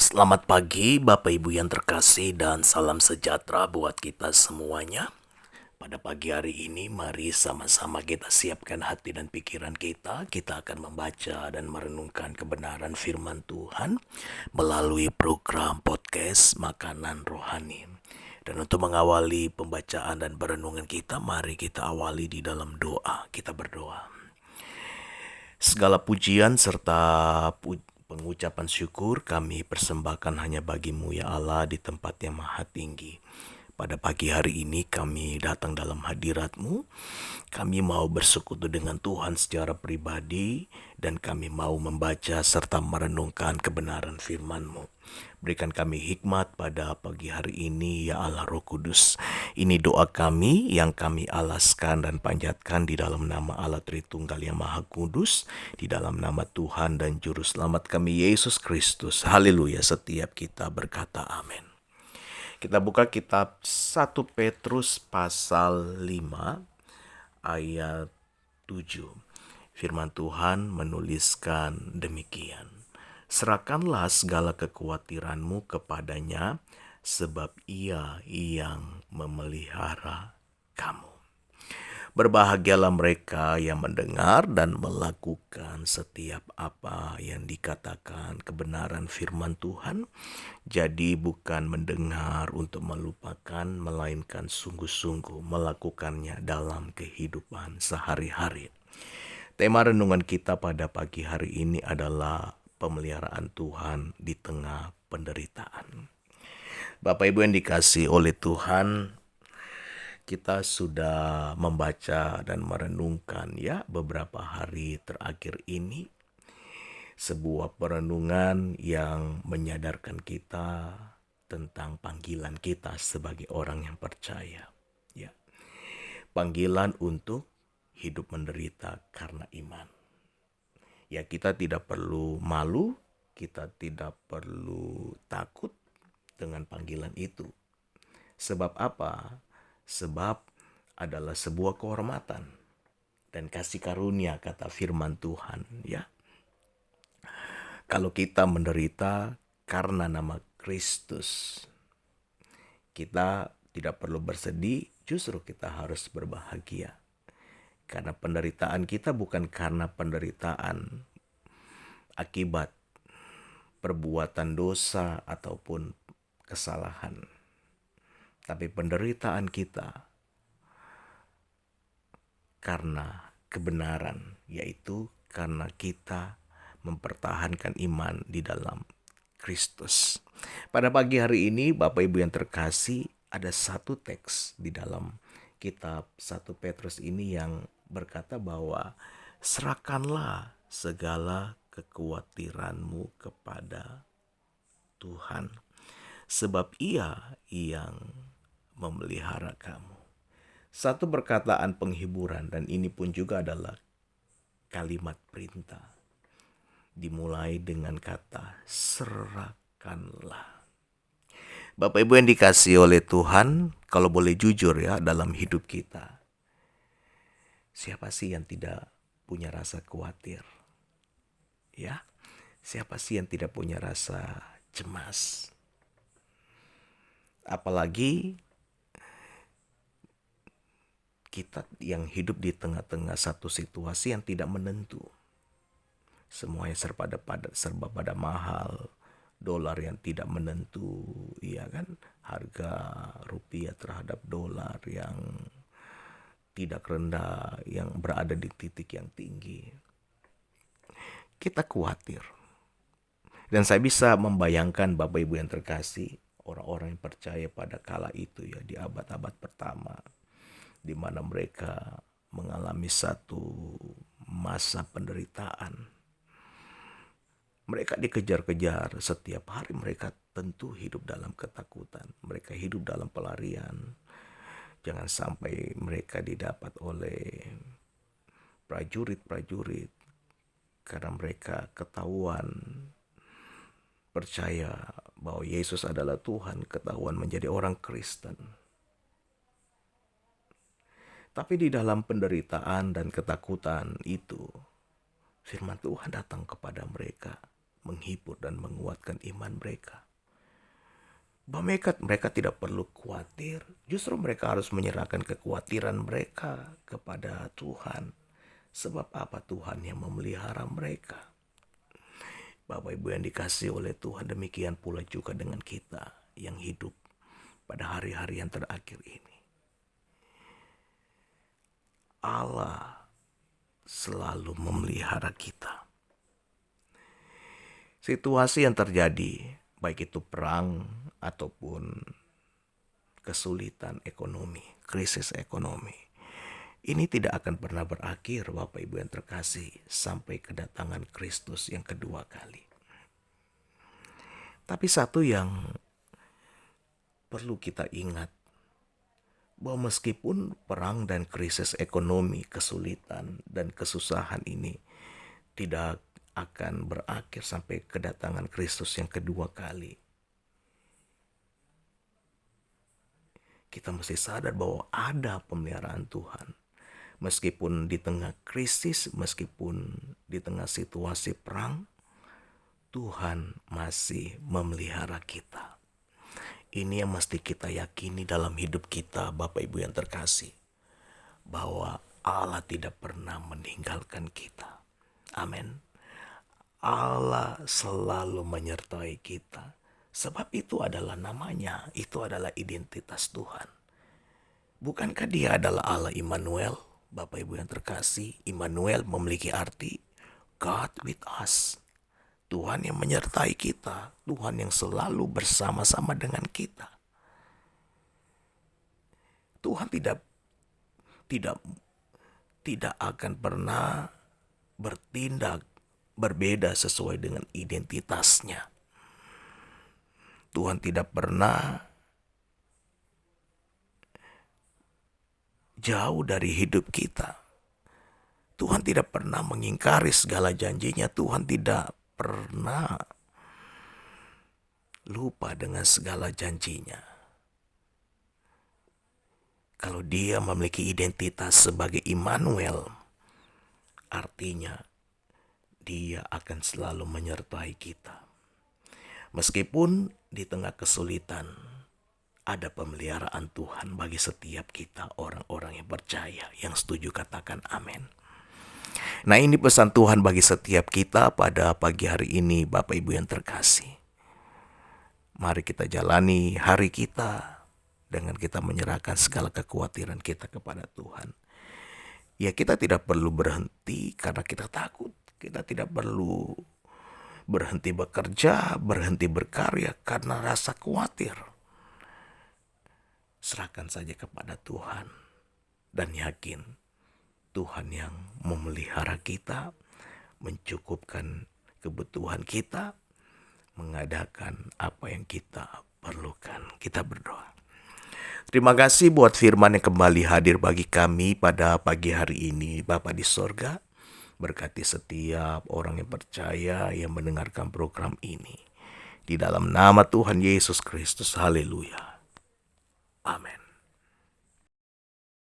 Selamat pagi Bapak Ibu yang terkasih dan salam sejahtera buat kita semuanya. Pada pagi hari ini mari sama-sama kita siapkan hati dan pikiran kita. Kita akan membaca dan merenungkan kebenaran firman Tuhan melalui program podcast Makanan Rohani. Dan untuk mengawali pembacaan dan perenungan kita, mari kita awali di dalam doa. Kita berdoa. Segala pujian serta pengucapan syukur kami persembahkan hanya bagi-Mu ya Allah di tempat yang maha tinggi. Pada pagi hari ini kami datang dalam hadirat-Mu. Kami mau bersekutu dengan Tuhan secara pribadi dan kami mau membaca serta merenungkan kebenaran firman-Mu. Berikan kami hikmat pada pagi hari ini ya Allah Roh Kudus. Ini doa kami yang kami alaskan dan panjatkan di dalam nama Allah Tritunggal yang Maha Kudus, di dalam nama Tuhan dan Juru Selamat kami Yesus Kristus. Haleluya, setiap kita berkata amin. Kita buka kitab 1 Petrus pasal 5 ayat 7. Firman Tuhan menuliskan demikian. Serahkanlah segala kekhawatiranmu kepadanya, sebab Ia yang memelihara kamu. Berbahagialah mereka yang mendengar dan melakukan setiap apa yang dikatakan kebenaran firman Tuhan. Jadi bukan mendengar untuk melupakan, melainkan sungguh-sungguh melakukannya dalam kehidupan sehari-hari. Tema renungan kita pada pagi hari ini adalah pemeliharaan Tuhan di tengah penderitaan. Bapak Ibu yang dikasihi oleh Tuhan, kita sudah membaca dan merenungkan ya beberapa hari terakhir ini sebuah perenungan yang menyadarkan kita tentang panggilan kita sebagai orang yang percaya. Ya. Panggilan untuk hidup menderita karena iman. Ya, kita tidak perlu malu, kita tidak perlu takut dengan panggilan itu. Sebab apa? Sebab adalah sebuah kehormatan dan kasih karunia kata firman Tuhan, ya. Kalau kita menderita karena nama Kristus, kita tidak perlu bersedih, justru kita harus berbahagia. Karena penderitaan kita bukan karena penderitaan akibat perbuatan dosa ataupun kesalahan. Tapi penderitaan kita karena kebenaran, yaitu karena kita mempertahankan iman di dalam Kristus. Pada pagi hari ini, Bapak Ibu yang terkasih, ada satu teks di dalam kitab 1 Petrus ini yang berkata bahwa serahkanlah segala kekhawatiranmu kepada Tuhan, sebab Ia yang memelihara kamu. Satu perkataan penghiburan, dan ini pun juga adalah kalimat perintah. Dimulai dengan kata serahkanlah. Bapak Ibu yang dikasihi oleh Tuhan, kalau boleh jujur ya dalam hidup kita, siapa sih yang tidak punya rasa khawatir? Ya, siapa sih yang tidak punya rasa cemas? Apalagi kita yang hidup di tengah-tengah satu situasi yang tidak menentu. Semuanya serba pada mahal, dolar yang tidak menentu, ya kan? Harga rupiah terhadap dolar yang tidak rendah, yang berada di titik yang tinggi. Kita khawatir. Dan saya bisa membayangkan Bapak Ibu yang terkasih, orang-orang yang percaya pada kala itu ya di abad-abad pertama, di mana mereka mengalami satu masa penderitaan. Mereka dikejar-kejar setiap hari, mereka tentu hidup dalam ketakutan. Mereka hidup dalam pelarian. Jangan sampai mereka didapat oleh prajurit-prajurit karena mereka ketahuan percaya bahwa Yesus adalah Tuhan, ketahuan menjadi orang Kristen. Tapi di dalam penderitaan dan ketakutan itu, firman Tuhan datang kepada mereka. menghibur dan menguatkan iman mereka. Bahwa mereka tidak perlu khawatir, justru mereka harus menyerahkan kekhawatiran mereka kepada Tuhan. Sebab apa? Tuhan yang memelihara mereka. Bapak Ibu yang dikasihi oleh Tuhan, demikian pula juga dengan kita yang hidup pada hari-hari yang terakhir ini. Allah selalu memelihara kita. Situasi yang terjadi, baik itu perang ataupun kesulitan ekonomi, krisis ekonomi, ini tidak akan pernah berakhir, Bapak Ibu yang terkasih, sampai kedatangan Kristus yang kedua kali. Tapi satu yang perlu kita ingat, bahwa meskipun perang dan krisis ekonomi, kesulitan dan kesusahan ini tidak akan berakhir sampai kedatangan Kristus yang kedua kali, kita mesti sadar bahwa ada pemeliharaan Tuhan. Meskipun di tengah krisis, meskipun di tengah situasi perang, Tuhan masih memelihara kita. Ini yang mesti kita yakini dalam hidup kita, Bapak Ibu yang terkasih, bahwa Allah tidak pernah meninggalkan kita. Amin. Allah selalu menyertai kita. Sebab itu adalah namanya, itu adalah identitas Tuhan. Bukankah Dia adalah Allah Immanuel? Bapak Ibu yang terkasih, Immanuel memiliki arti God with us. Tuhan yang menyertai kita, Tuhan yang selalu bersama-sama dengan kita. Tuhan tidak akan pernah bertindak berbeda sesuai dengan identitasnya. Tuhan tidak pernah jauh dari hidup kita. Tuhan tidak pernah mengingkari segala janjinya. Tuhan tidak pernah lupa dengan segala janjinya. Kalau Dia memiliki identitas sebagai Immanuel, artinya Dia akan selalu menyertai kita. Meskipun di tengah kesulitan, ada pemeliharaan Tuhan bagi setiap kita, orang-orang yang percaya, yang setuju katakan amin. Nah, ini pesan Tuhan bagi setiap kita pada pagi hari ini, Bapak Ibu yang terkasih. Mari kita jalani hari kita dengan kita menyerahkan segala kekhawatiran kita kepada Tuhan. Ya, kita tidak perlu berhenti karena kita takut. Kita tidak perlu berhenti bekerja, berhenti berkarya karena rasa khawatir. Serahkan saja kepada Tuhan dan yakin Tuhan yang memelihara kita, mencukupkan kebutuhan kita, mengadakan apa yang kita perlukan. Kita berdoa. Terima kasih buat firman yang kembali hadir bagi kami pada pagi hari ini. Bapa di sorga, berkati setiap orang yang percaya yang mendengarkan program ini. Di dalam nama Tuhan Yesus Kristus, haleluya. Amin.